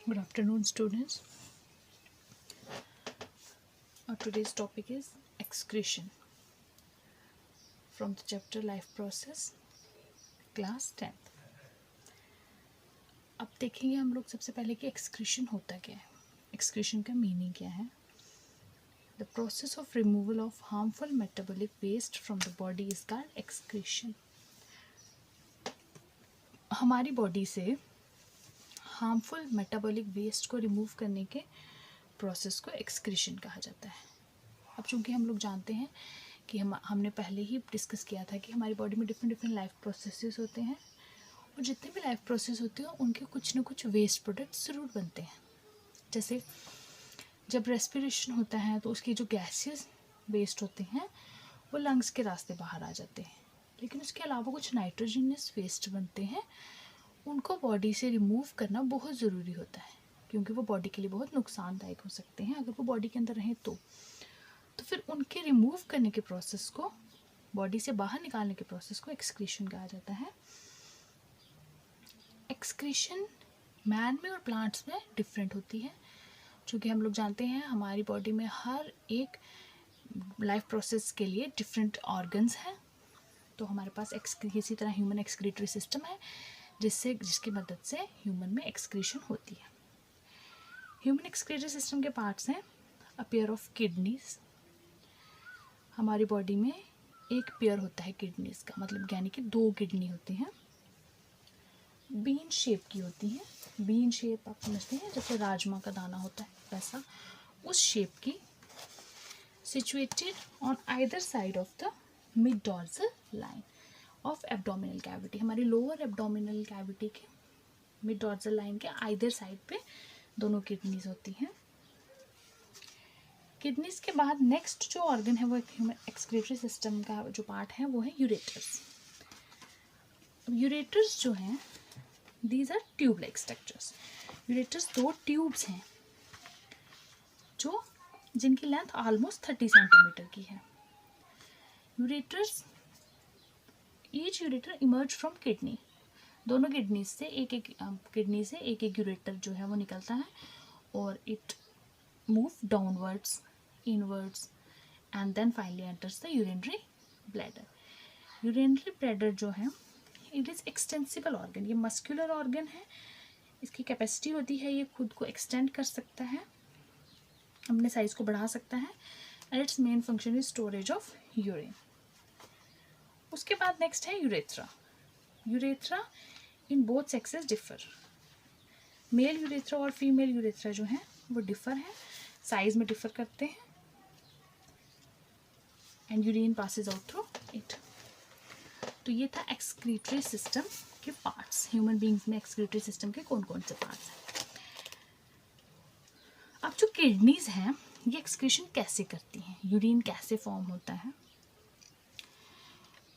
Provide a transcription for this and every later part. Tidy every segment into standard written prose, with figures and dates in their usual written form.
Good afternoon, students. Today's topic is excretion from the chapter Life Process, class 10th. अब देखेंगे हम लोग सबसे पहले कि excretion होता क्या है. Excretion का मीनिंग क्या है. The process of removal of harmful metabolic waste from the body is called excretion. हमारी बॉडी से हार्मफुल मेटाबॉलिक वेस्ट को रिमूव करने के प्रोसेस को एक्सक्रीशन कहा जाता है. अब चूंकि हम लोग जानते हैं कि हमने पहले ही डिस्कस किया था कि हमारी बॉडी में डिफरेंट लाइफ प्रोसेसेस होते हैं और जितने भी लाइफ प्रोसेस होते हैं उनके कुछ ना कुछ वेस्ट प्रोडक्ट्स ज़रूर बनते हैं. जैसे जब रेस्पिरेशन होता है तो उसकी जो गैसेस वेस्ट होते हैं वो लंग्स के रास्ते बाहर आ जाते हैं, लेकिन उसके अलावा कुछ नाइट्रोजनस वेस्ट बनते हैं, उनको बॉडी से रिमूव करना बहुत ज़रूरी होता है क्योंकि वो बॉडी के लिए बहुत नुकसानदायक हो सकते हैं अगर वो बॉडी के अंदर रहें तो फिर उनके रिमूव करने के प्रोसेस को, बॉडी से बाहर निकालने के प्रोसेस को एक्सक्रीशन कहा जाता है. एक्सक्रीशन मैन में और प्लांट्स में डिफरेंट होती है क्योंकि हम लोग जानते हैं हमारी बॉडी में हर एक लाइफ प्रोसेस के लिए डिफरेंट ऑर्गन्स हैं. तो हमारे पास इसी तरह ह्यूमन एक्सक्रीटरी सिस्टम है जिसकी मदद से ह्यूमन में एक्सक्रीशन होती है. ह्यूमन एक्सक्रीटरी सिस्टम के पार्ट्स हैं अ पेयर ऑफ किडनीज. हमारी बॉडी में एक पेयर होता है किडनीज का, मतलब यानी कि 2 किडनी होती हैं, बीन शेप की होती हैं. बीन शेप आप समझते हैं जैसे राजमा का दाना होता है वैसा, उस शेप की, situated on either side of the mid dorsal line of abdominal cavity. हमारी लोअर एब्डोमिनल कैविटी के मिड डॉर्सल लाइन के आइदर साइड पे दोनों किडनीज होती हैं. किडनीज के बाद नेक्स्ट जो ऑर्गन है वो ह्यूमन एक्सक्रीटरी सिस्टम का जो पार्ट है वो है यूरेटर्स. यूरेटर्स जो हैं these are tube like structures. Ureters 2 tubes हैं जिनकी लेंथ ऑलमोस्ट 30 सेंटीमीटर की है. Ureters, each ureter emerge from kidney. दोनों किडनी से एक एक यूरेटर जो है वो निकलता है और it move downwards, inwards and then finally enters the urinary bladder. Urinary bladder जो है इट इज़ एक्सटेंसिबल ऑर्गन. ये मस्कुलर ऑर्गन है, इसकी कैपेसिटी होती है ये खुद को एक्सटेंड कर सकता है, अपने साइज़ को बढ़ा सकता है, and its main function is storage of urine. उसके बाद नेक्स्ट है urethra. Urethra in both sexes differ. Male urethra और फीमेल यूरेथ्रा जो हैं वो डिफर हैं, साइज में डिफर करते हैं, and urine passes out through it. तो ये था एक्सक्रीटरी सिस्टम के पार्ट्स. ह्यूमन बींग्स में एक्सक्रीटरी सिस्टम के कौन कौन से पार्ट्स हैं. अब जो किडनीज हैं ये एक्सक्रीशन कैसे करती हैं, यूरिन कैसे फॉर्म होता है.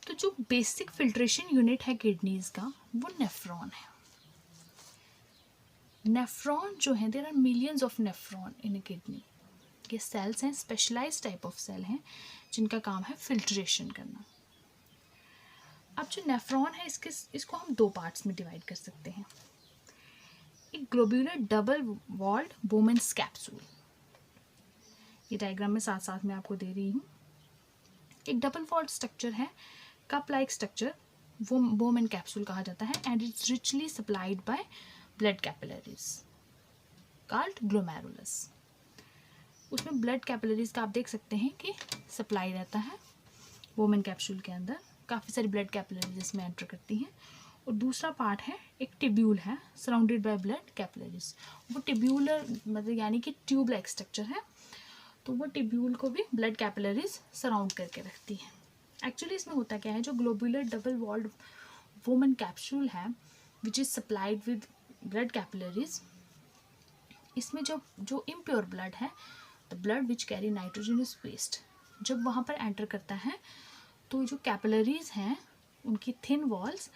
तो जो बेसिक फिल्ट्रेशन यूनिट है किडनीज का वो नेफ्रॉन है. नेफ्रॉन जो है, there are millions of nephron in a kidney. ये सेल्स हैं, स्पेशलाइज्ड टाइप ऑफ सेल हैं जिनका काम है फिल्ट्रेशन करना. अब जो नेफ्रॉन है इसको हम 2 पार्ट्स में डिवाइड कर सकते हैं. एक globular double walled Bowman's capsule, ये डायग्राम में साथ साथ मैं आपको दे रही हूँ. एक डबल वॉल्ड स्ट्रक्चर है, कप लाइक स्ट्रक्चर, वो बोमेन कैप्सूल कहा जाता है, and it's richly supplied by blood capillaries called glomerulus. उसमें ब्लड कैपिलरीज का आप देख सकते हैं कि सप्लाई रहता है. बोमेन कैप्सूल के अंदर काफ़ी सारी ब्लड कैपिलरीज इसमें एंटर करती हैं. और दूसरा पार्ट है एक टिब्यूल है सराउंडेड बाय ब्लड कैपिलरीज. वो टिब्यूलर मतलब यानी कि ट्यूब लाइक स्ट्रक्चर है, तो वो टिब्यूल को भी ब्लड कैपिलरीज सराउंड करके रखती है. एक्चुअली इसमें होता क्या है, जो globular double walled Bowman capsule है which is supplied with blood capillaries, इसमें जो इम्प्योर ब्लड है, the blood which carry nitrogenous waste, जब वहाँ पर एंटर करता है तो जो कैपिलरीज हैं उनकी थिन वॉल्स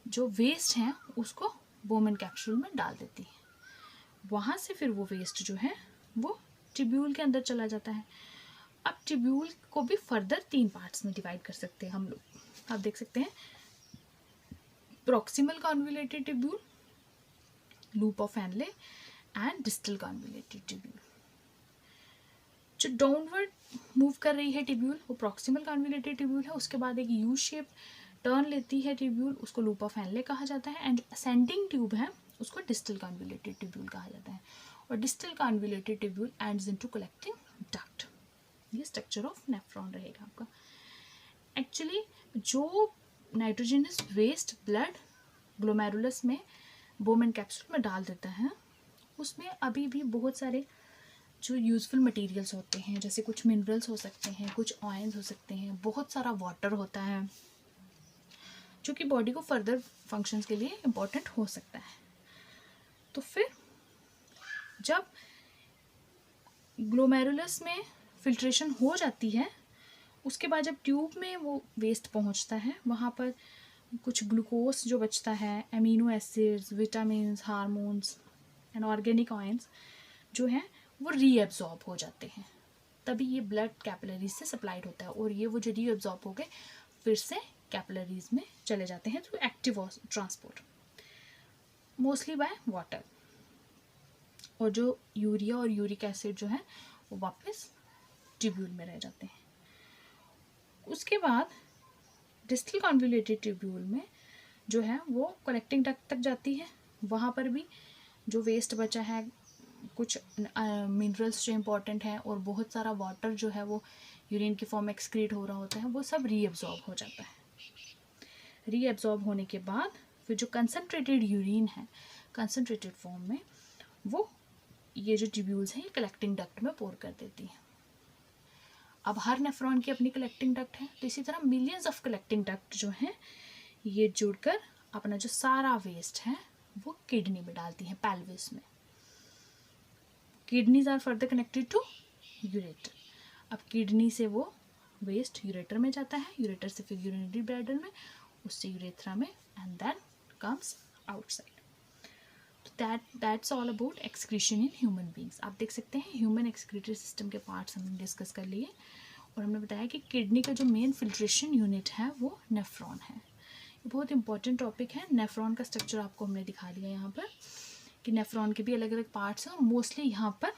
जो वेस्ट हैं उसको बोमेन कैप्सूल में डाल देती है. वहाँ से फिर वो वेस्ट जो है वो टिब्यूल के अंदर चला जाता है. अब टिब्यूल को भी फर्दर 3 पार्ट्स में डिवाइड कर सकते हैं हम लोग. आप देख सकते हैं proximal convoluted tubule, loop of Henle, and distal convoluted tubule. जो डाउनवर्ड मूव कर रही है ट्यूब्यूल वो प्रॉक्सिमल कॉन्वोल्यूटेड ट्यूब्यूल है। उसके बाद एक यू शेप टर्न लेती है ट्यूब्यूल, उसको लूप ऑफ हेनले कहा जाता है। एंड असेंडिंग ट्यूब है उसको डिस्टल कॉन्वोल्यूटेड ट्यूब्यूल कहा जाता है। और distal convoluted tubule ends into collecting duct. ये स्ट्रक्चर ऑफ नेफ्रॉन रहेगा आपका। एक्चुअली जो नाइट्रोजनस वेस्ट ब्लड ग्लोमेरुलस में बोमेन कैप्सूल में डाल देता है, उसमें अभी भी बहुत सारे जो यूज़फुल मटेरियल्स होते हैं, जैसे कुछ मिनरल्स हो सकते हैं, कुछ ऑयल्स हो सकते हैं, बहुत सारा वाटर होता है, जो कि बॉडी को फर्दर फंक्शंस के लिए इम्पोर्टेंट हो सकता है। तो फिर जब ग्लोमेरुलस में फिल्ट्रेशन हो जाती है, उसके बाद जब ट्यूब में वो वेस्ट पहुंचता है, वहाँ पर कुछ ग्लूकोज जो बचता है, amino acids, vitamin, hormones and organic oils जो हैं वो रीएब्जॉर्ब हो जाते हैं। तभी ये ब्लड कैपिलरीज से सप्लाइड होता है और ये वो जो रीएब्जॉर्ब हो गए फिर से कैपिलरीज में चले जाते हैं through active transport, mostly by water. और जो यूरिया और यूरिक एसिड जो है वो वापस ट्यूब्यूल में रह जाते हैं। उसके बाद डिस्टल कॉन्वोल्यूटेड ट्यूब्यूल में जो है वो कलेक्टिंग डक्ट तक जाती है। वहाँ पर भी जो वेस्ट बचा है, कुछ मिनरल्स जो इम्पोर्टेंट हैं और बहुत सारा वाटर जो है वो यूरिन की फॉर्म में एक्सक्रीट हो रहा होता है, वो सब रीएब्जॉर्ब हो जाता है। रीएब्जॉर्ब होने के बाद फिर जो कंसनट्रेटेड यूरिन है कंसनट्रेटेड फॉर्म में, वो ये जो ट्यूब्यूल्स हैं ये कलेक्टिंग डक्ट में पोर कर देती हैं। अब हर नेफ्रॉन की अपनी कलेक्टिंग डक्ट है, तो इसी तरह मिलियंस ऑफ कलेक्टिंग डक्ट जो हैं ये जुड़कर अपना जो सारा वेस्ट है वो किडनी में डालती हैं, पेल्विस में। Kidneys are further connected to ureter. अब किडनी से वो वेस्ट यूरेटर में जाता है, यूरेटर से फिर यूरिनरी ब्लैडर में, उससे यूरेथ्रा में, एंड देन कम्स आउटसाइड। तो that's all about excretion in human beings. आप देख सकते हैं ह्यूमन एक्सक्रीटरी सिस्टम के पार्ट्स हमने डिस्कस कर लिए और हमने बताया कि किडनी का जो मेन फिल्ट्रेशन यूनिट है वो नेफ्रॉन है। ये बहुत इंपॉर्टेंट टॉपिक है। नेफ्रॉन का स्ट्रक्चर आपको हमने दिखा दिया यहाँ पर कि नेफ्रॉन के भी अलग अलग पार्ट्स हैं और मोस्टली यहाँ पर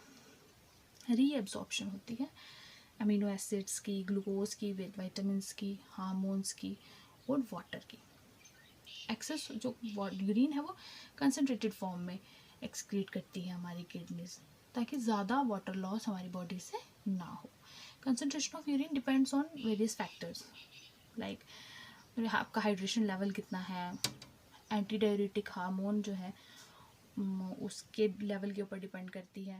रीएब्जॉर्प्शन होती है अमीनो एसिड्स की, ग्लूकोज की, विटामिन्स की, हार्मोन्स की और वाटर की। एक्सेस जो यूरिन है वो कंसनट्रेटेड फॉर्म में एक्सक्रीट करती है हमारी किडनीज, ताकि ज़्यादा वाटर लॉस हमारी बॉडी से ना हो। Concentration of urine depends on various factors like आपका हाइड्रेशन लेवल कितना है, एंटी डाययूरेटिक हार्मोन जो है उसके लेवल के ऊपर डिपेंड करती है।